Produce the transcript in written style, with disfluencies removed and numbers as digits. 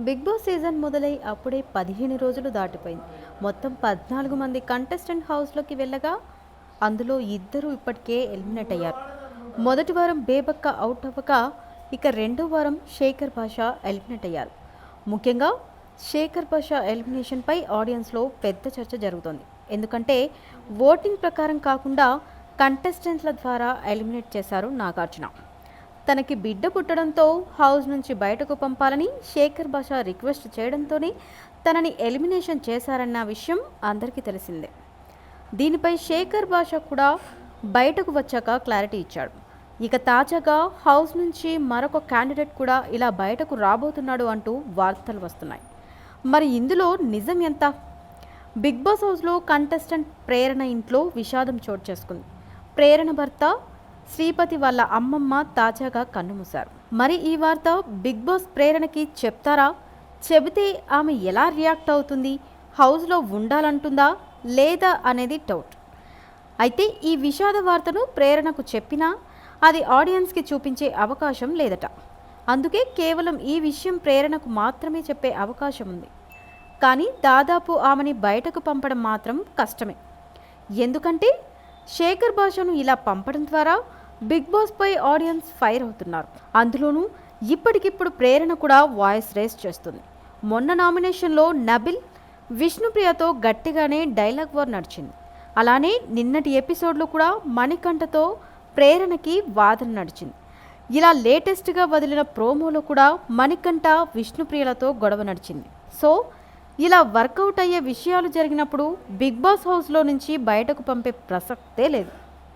Big boss season మొదలై అప్పుడే 15 రోజులు దాటిపోయింది. మొత్తం 14 మంది కంటెస్టెంట్ హౌస్లోకి వెళ్ళగా అందులో ఇద్దరు ఇప్పటికే ఎలిమినేట్ అయ్యారు. మొదటి వారం బేబక్క అవుట్ అవ్వగా ఇక రెండో వారం శేఖర్ భాషా ఎలిమినేట్ అయ్యారు. ముఖ్యంగా శేఖర్ భాషా ఎలిమినేషన్పై ఆడియన్స్లో పెద్ద చర్చ జరుగుతోంది. ఎందుకంటే ఓటింగ్ ప్రకారం కాకుండా కంటెస్టెంట్ల ద్వారా ఎలిమినేట్ చేశారు నాగార్జున. తనకి బిడ్డ పుట్టడంతో హౌస్ నుంచి బయటకు పంపాలని శేఖర్ భాషా రిక్వెస్ట్ చేయడంతోనే తనని ఎలిమినేషన్ చేశారన్న విషయం అందరికీ తెలిసిందే. దీనిపై శేఖర్ భాషా కూడా బయటకు వచ్చాక క్లారిటీ ఇచ్చాడు. ఇక తాజాగా హౌస్ నుంచి మరొక క్యాండిడేట్ కూడా ఇలా బయటకు రాబోతున్నాడు అంటూ వార్తలు వస్తున్నాయి. మరి ఇందులో నిజం ఎంత? బిగ్ బాస్ హౌస్లో కంటెస్టెంట్ ప్రేరణ ఇంట్లో విషాదం చోటు చేసుకుంది. ప్రేరణ భర్త శ్రీపతి వాళ్ళ అమ్మమ్మ తాజాగా కన్నుమూశారు. మరి ఈ వార్త బిగ్ బాస్ ప్రేరణకి చెప్తారా? చెబితే ఆమె ఎలా రియాక్ట్ అవుతుంది? హౌస్లో ఉండాలంటుందా లేదా అనేది డౌట్. అయితే ఈ విషాద వార్తను ప్రేరణకు చెప్పినా అది ఆడియన్స్కి చూపించే అవకాశం లేదట. అందుకే కేవలం ఈ విషయం ప్రేరణకు మాత్రమే చెప్పే అవకాశం ఉంది. కానీ దాదాపు ఆమెని బయటకు పంపడం మాత్రం కష్టమే. ఎందుకంటే శేఖర్ భాషను ఇలా పంపడం ద్వారా బిగ్ బాస్పై ఆడియన్స్ ఫైర్ అవుతున్నారు. అందులోనూ ఇప్పటికిప్పుడు ప్రేరణ కూడా వాయిస్ రేస్ చేస్తుంది. మొన్న నామినేషన్లో నబిల్ విష్ణుప్రియతో గట్టిగానే డైలాగ్ వార్ నడిచింది. అలానే నిన్నటి ఎపిసోడ్లో కూడా మణికంఠతో ప్రేరణకి వాదన నడిచింది. ఇలా లేటెస్ట్గా వదిలిన ప్రోమోలో కూడా మణికంఠ విష్ణుప్రియలతో గొడవ నడిచింది. సో ఇలా వర్కౌట్ అయ్యే విషయాలు జరిగినప్పుడు బిగ్ బాస్ హౌస్లో నుంచి బయటకు పంపే ప్రసక్తే లేదు.